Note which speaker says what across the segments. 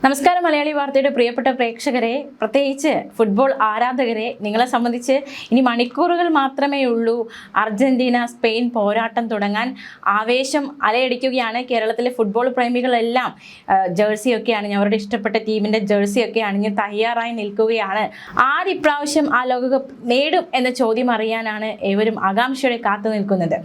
Speaker 1: നമസ്കാരം മലയാളി വാർത്തയുടെ പ്രിയപ്പെട്ട പ്രേക്ഷകരെ, പ്രത്യേകിച്ച് ഫുട്ബോൾ ആരാധകരെ, നിങ്ങളെ സംബന്ധിച്ച് ഇനി മണിക്കൂറുകൾ മാത്രമേ ഉള്ളൂ അർജന്റീന സ്പെയിൻ പോരാട്ടം തുടങ്ങാൻ. ആവേശം അലയടിക്കുകയാണ്. കേരളത്തിലെ ഫുട്ബോൾ പ്രേമികളെല്ലാം ജേഴ്സിയൊക്കെ അണിഞ്ഞ്, അവരുടെ ഇഷ്ടപ്പെട്ട ടീമിൻ്റെ ജേഴ്സിയൊക്കെ അണിഞ്ഞ് തയ്യാറായി നിൽക്കുകയാണ്. ആര് ഇപ്രാവശ്യം ആ ലോകകപ്പ് നേടും എന്ന ചോദ്യം അറിയാനാണ് ഏവരും ആകാംക്ഷയോടെ കാത്തു നിൽക്കുന്നത്.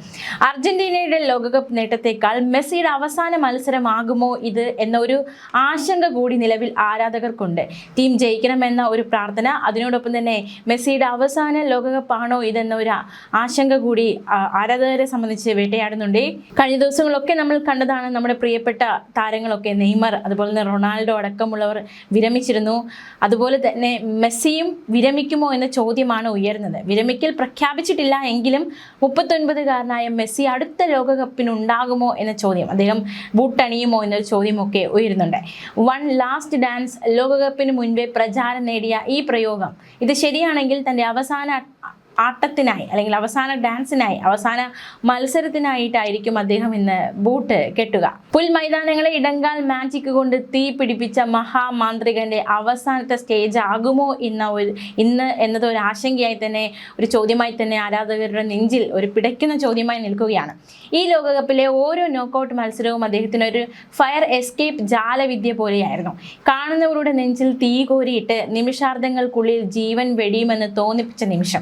Speaker 1: അർജന്റീനയുടെ ലോകകപ്പ് നേട്ടത്തെക്കാൾ മെസ്സിയുടെ അവസാന മത്സരമാകുമോ ഇത് എന്നൊരു ആശങ്ക കൂടി നിലവിൽ ആരാധകർക്കുണ്ട്. ടീം ജയിക്കണമെന്ന ഒരു പ്രാർത്ഥന, അതിനോടൊപ്പം തന്നെ മെസ്സിയുടെ അവസാന ലോകകപ്പാണോ ഇതെന്ന ഒരു ആശങ്ക കൂടി ആരാധകരെ സംബന്ധിച്ച് വേട്ടയാടുന്നുണ്ട്. കഴിഞ്ഞ ദിവസങ്ങളൊക്കെ നമ്മൾ കണ്ടതാണ്, നമ്മുടെ പ്രിയപ്പെട്ട താരങ്ങളൊക്കെ നെയ്മർ, അതുപോലെ തന്നെ റൊണാൾഡോ അടക്കമുള്ളവർ വിരമിച്ചിരുന്നു. അതുപോലെ തന്നെ മെസ്സിയും വിരമിക്കുമോ എന്ന ചോദ്യമാണ് ഉയർന്നത്. വിരമിക്കൽ പ്രഖ്യാപിച്ചിട്ടില്ല എങ്കിലും 39-കാരനായ മെസ്സി അടുത്ത ലോകകപ്പിനുണ്ടാകുമോ എന്ന ചോദ്യം, അദ്ദേഹം ബൂട്ടണിയുമോ എന്നൊരു ചോദ്യമൊക്കെ ഉയരുന്നുണ്ട്. വൺ ലാസ്റ്റ് ഡാൻസ് ലോകകപ്പിന് മുൻപേ പ്രചാരം നേടിയ ഈ പ്രയോഗം, ഇത് ശരിയാണെങ്കിൽ തൻ്റെ അവസാന ആട്ടത്തിനായി, അല്ലെങ്കിൽ അവസാന ഡാൻസിനായി, അവസാന മത്സരത്തിനായിട്ടായിരിക്കും അദ്ദേഹം ഇന്ന് ബൂട്ട് കെട്ടുക. പുൽമൈതാനങ്ങളെ ഇടങ്കാൽ മാജിക് കൊണ്ട് തീ പിടിപ്പിച്ച മഹാമാന്ത്രികന്റെ അവസാനത്തെ സ്റ്റേജ് ആകുമോ ഇന്ന് എന്നത് ഒരു ആശങ്കയായി തന്നെ, ഒരു ചോദ്യമായി തന്നെ ആരാധകരുടെ നെഞ്ചിൽ ഒരു പിടയ്ക്കുന്ന ചോദ്യമായി നിൽക്കുകയാണ്. ഈ ലോകകപ്പിലെ ഓരോ നോക്കൌട്ട് മത്സരവും അദ്ദേഹത്തിനൊരു ഫയർ എസ്കേപ്പ് ജാലവിദ്യ പോലെയായിരുന്നു. കാണുന്നവരുടെ നെഞ്ചിൽ തീ കോരിയിട്ട് നിമിഷാർദ്ധങ്ങൾക്കുള്ളിൽ ജീവൻ വെടിയുമെന്ന് തോന്നിപ്പിച്ച നിമിഷം.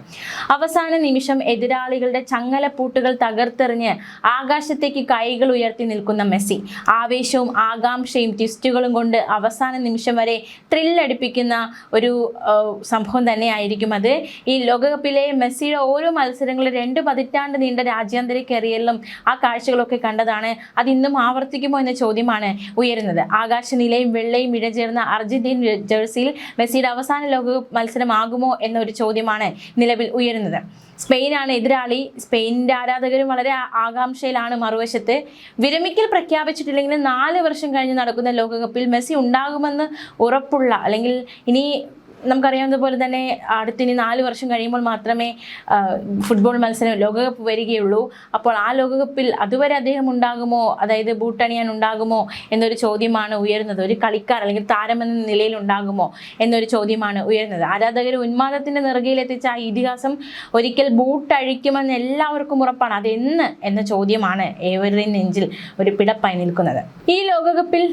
Speaker 1: അവസാന നിമിഷം എതിരാളികളുടെ ചങ്ങലപ്പൂട്ടുകൾ തകർത്തെറിഞ്ഞ് ആകാശത്തേക്ക് കൈകൾ ഉയർത്തി നിൽക്കുന്ന മെസ്സി, ആവേശവും ആകാംക്ഷയും ട്വിസ്റ്റുകളും കൊണ്ട് അവസാന നിമിഷം വരെ ത്രില്ലടിപ്പിക്കുന്ന ഒരു സംഭവം തന്നെയായിരിക്കും അത്. ഈ ലോകകപ്പിലെ മെസ്സിയുടെ ഓരോ മത്സരങ്ങളും 2 പതിറ്റാണ്ട് നീണ്ട രാജ്യാന്തര കരിയറിലും ആ കാഴ്ചകളൊക്കെ കണ്ടതാണ്. അതിന്നും ആവർത്തിക്കുമോ എന്ന ചോദ്യമാണ് ഉയരുന്നത്. ആകാശനിലയും വെള്ളയും ഇഴചേർന്ന അർജന്റീൻ ജേഴ്സിയിൽ മെസ്സിയുടെ അവസാന ലോകകപ്പ് മത്സരമാകുമോ എന്നൊരു ചോദ്യമാണ് നിലവിൽ ഉയരുന്നത്. സ്പെയിനാണ് എതിരാളി. സ്പെയിനിൻ്റെ ആരാധകരും വളരെ ആകാംക്ഷയിലാണ്. മറുവശത്ത് വിരമിക്കൽ പ്രഖ്യാപിച്ചിട്ടില്ലെങ്കിലും 4 വർഷം കഴിഞ്ഞ് നടക്കുന്ന ലോകകപ്പിൽ മെസ്സി ഉണ്ടാകുമെന്ന് ഉറപ്പുള്ള, അല്ലെങ്കിൽ ഇനി നമുക്കറിയാവുന്ന പോലെ തന്നെ അടുത്തിനി 4 വർഷം കഴിയുമ്പോൾ മാത്രമേ ഫുട്ബോൾ മത്സരം ലോകകപ്പ് വരികയുള്ളൂ. അപ്പോൾ ആ ലോകകപ്പിൽ അതുവരെ അദ്ദേഹം ഉണ്ടാകുമോ, അതായത് ബൂട്ടണിയാൻ ഉണ്ടാകുമോ എന്നൊരു ചോദ്യമാണ് ഉയരുന്നത്. ഒരു കളിക്കാർ അല്ലെങ്കിൽ താരമെന്ന നിലയിൽ ഉണ്ടാകുമോ എന്നൊരു ചോദ്യമാണ് ഉയരുന്നത്. ആരാധകർ ഉന്മാദത്തിൻ്റെ നെറുകയിലെത്തിച്ച ആ ഇതിഹാസം ഒരിക്കൽ ബൂട്ടഴിക്കുമെന്ന് എല്ലാവർക്കും ഉറപ്പാണ്. അതെന്ന് എന്ന ചോദ്യമാണ് ഏവരുടെയും നെഞ്ചിൽ ഒരു പിടപ്പായി നിൽക്കുന്നത്. ഈ ലോകകപ്പിൽ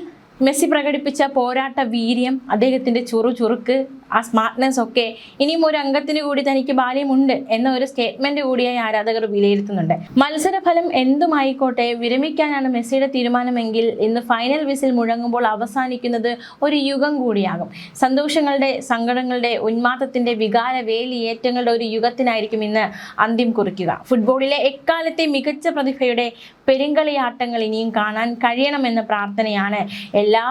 Speaker 1: മെസ്സി പ്രകടിപ്പിച്ച പോരാട്ട വീര്യം, അദ്ദേഹത്തിൻ്റെ ചുറുചുറുക്ക്, ആ സ്മാർട്ട്നെസ് ഒക്കെ ഇനിയും ഒരു അംഗത്തിന് കൂടി തനിക്ക് ബാല്യമുണ്ട് എന്ന ഒരു സ്റ്റേറ്റ്മെന്റ് കൂടിയായി ആരാധകർ വിലയിരുത്തുന്നുണ്ട്. മത്സരഫലം എന്തുമായിക്കോട്ടെ, വിരമിക്കാനാണ് മെസ്സിയുടെ തീരുമാനമെങ്കിൽ ഇന്ന് ഫൈനൽ വിസിൽ മുഴങ്ങുമ്പോൾ അവസാനിക്കുന്നത് ഒരു യുഗം കൂടിയാകും. സന്തോഷങ്ങളുടെ, സങ്കടങ്ങളുടെ, ഉന്മാദത്തിന്റെ, വികാര വേലിയേറ്റങ്ങളുടെ ഒരു യുഗത്തിനായിരിക്കും ഇന്ന് അന്ത്യം കുറിക്കുക. ഫുട്ബോളിലെ എക്കാലത്തെ മികച്ച പ്രതിഭയുടെ പെരുങ്കളിയാട്ടങ്ങൾ ഇനിയും കാണാൻ കഴിയണമെന്ന പ്രാർത്ഥനയാണ് എല്ലാ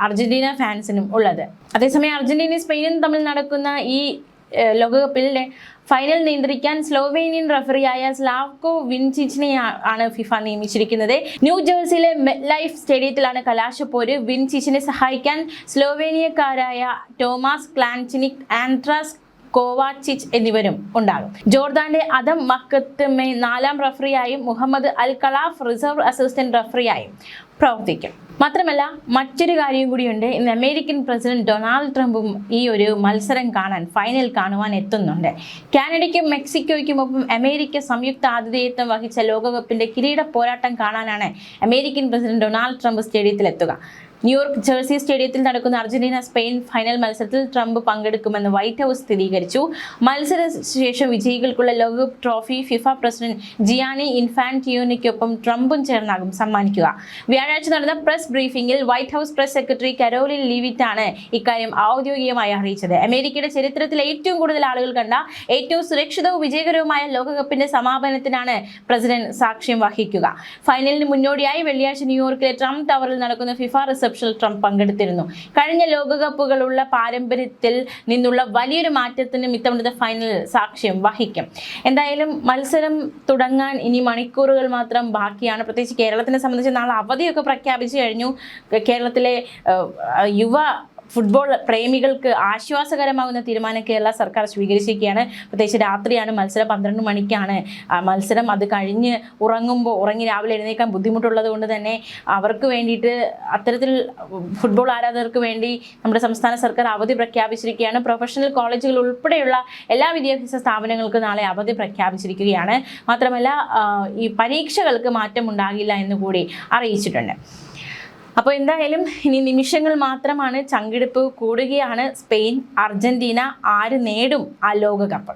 Speaker 1: അർജന്റീന ഫാൻസിനും ഉള്ളത്. അതേസമയം അർജന്റീനയും സ്പെയിനും തമ്മിൽ നടക്കുന്ന ഈ ലോകകപ്പിലെ ഫൈനൽ നിയന്ത്രിക്കാൻ സ്ലോവേനിയൻ റഫറിയായ സ്ലാവ്കോ വിൻചിച്ചിനെ ആണ് ഫിഫ നിയമിച്ചിരിക്കുന്നത്. ന്യൂ ജേഴ്സിയിലെ മെറ്റ്ലൈഫ് സ്റ്റേഡിയത്തിലാണ് കലാശപ്പോര്. വിൻചിച്ചിനെ സഹായിക്കാൻ സ്ലോവേനിയക്കാരായ ടോമാസ് ക്ലാൻചിനിക്, ആൻഡ്രാസ് കോവാച്ചിച്ച് എന്നിവരും ഉണ്ടാകും. ജോർദാന്റെ അദം മക്കത്തുമെ 4ാം റഫറിയായും മുഹമ്മദ് അൽ ഖലാഫ് റിസർവ് അസിസ്റ്റന്റ് റഫറിയായും പ്രവർത്തിക്കും. മാത്രമല്ല മറ്റൊരു കാര്യം കൂടിയുണ്ട്. ഇന്ന് അമേരിക്കൻ പ്രസിഡന്റ് ഡൊണാൾഡ് ട്രംപും ഈ ഒരു മത്സരം കാണാൻ, ഫൈനൽ കാണുവാൻ എത്തുന്നുണ്ട്. കാനഡയ്ക്കും മെക്സിക്കോയ്ക്കുമൊപ്പം അമേരിക്ക സംയുക്ത ആതിഥേയത്വം വഹിച്ച ലോകകപ്പിന്റെ കിരീട പോരാട്ടം കാണാനാണ് അമേരിക്കൻ പ്രസിഡന്റ് ഡൊണാൾഡ് ട്രംപ് സ്റ്റേഡിയത്തിലെത്തുക. ന്യൂയോർക്ക് ജേഴ്സി സ്റ്റേഡിയത്തിൽ നടക്കുന്ന അർജന്റീന സ്പെയിൻ ഫൈനൽ മത്സരത്തിൽ ട്രംപ് പങ്കെടുക്കുമെന്ന് വൈറ്റ് ഹൗസ് സ്ഥിരീകരിച്ചു. മത്സരശേഷം വിജയികൾക്കുള്ള ലോകകപ്പ് ട്രോഫി ഫിഫ പ്രസിഡന്റ് ജിയാനി ഇൻഫാന്റിനോയ്ക്കൊപ്പം ട്രംപും ചേർന്നാകും സമ്മാനിക്കുക. വ്യാഴാഴ്ച നടന്ന പ്രസ് ബ്രീഫിംഗിൽ White House press secretary Caroline ലീവിറ്റാണ് ഇക്കാര്യം ഔദ്യോഗികമായി അറിയിച്ചത്. അമേരിക്കയുടെ ചരിത്രത്തിൽ ഏറ്റവും കൂടുതൽ ആളുകൾ കണ്ട ഏറ്റവും സുരക്ഷിതവും വിജയകരവുമായ ലോകകപ്പിന്റെ സമാപനത്തിനാണ് പ്രസിഡന്റ് സാക്ഷ്യം വഹിക്കുക. ഫൈനലിന് മുന്നോടിയായി വെള്ളിയാഴ്ച ന്യൂയോർക്കിലെ ട്രംപ് ടവറിൽ നടക്കുന്ന ഫിഫ റിസപ്ഷനിൽ ട്രംപ് പങ്കെടുത്തിരുന്നു. കഴിഞ്ഞ ലോകകപ്പുകളുള്ള പാരമ്പര്യത്തിൽ നിന്നുള്ള വലിയൊരു മാറ്റത്തിനും ഇത്തവണത്തെ ഫൈനൽ സാക്ഷ്യം വഹിക്കും. എന്തായാലും മത്സരം തുടങ്ങാൻ ഇനി മണിക്കൂറുകൾ മാത്രം ബാക്കിയാണ്. പ്രത്യേകിച്ച് കേരളത്തിനെ സംബന്ധിച്ച് നാളെ അവധിയൊക്കെ പ്രഖ്യാപിച്ചു കഴിഞ്ഞു. കേരളത്തിലെ യുവ ഫുട്ബോൾ പ്രേമികൾക്ക് ആശ്വാസകരമാകുന്ന തീരുമാനം കേരള സർക്കാർ സ്വീകരിച്ചിരിക്കുകയാണ്. പ്രത്യേകിച്ച് രാത്രിയാണ് മത്സരം, 12 മണിക്കാണ് മത്സരം. അത് കഴിഞ്ഞ് ഉറങ്ങി രാവിലെ എഴുന്നേൽക്കാൻ ബുദ്ധിമുട്ടുള്ളത് കൊണ്ട് തന്നെ അവർക്ക് വേണ്ടിയിട്ട് അത്തരത്തിൽ ഫുട്ബോൾ ആരാധകർക്ക് വേണ്ടി നമ്മുടെ സംസ്ഥാന സർക്കാർ അവധി പ്രഖ്യാപിച്ചിരിക്കുകയാണ്. പ്രൊഫഷണൽ കോളേജുകൾ ഉൾപ്പെടെയുള്ള എല്ലാ വിദ്യാഭ്യാസ സ്ഥാപനങ്ങൾക്കും നാളെ അവധി പ്രഖ്യാപിച്ചിരിക്കുകയാണ്. മാത്രമല്ല ഈ പരീക്ഷകൾക്ക് മാറ്റം ഉണ്ടാകില്ല എന്നുകൂടി അറിയിച്ചിട്ടുണ്ട്. അപ്പോൾ എന്തായാലും ഇനി നിമിഷങ്ങൾ മാത്രമാണ്. ചങ്കിടിപ്പ് കൂടുകയാണ്. സ്പെയിൻ, അർജന്റീന ആര് നേടും ആ ലോകകപ്പ്?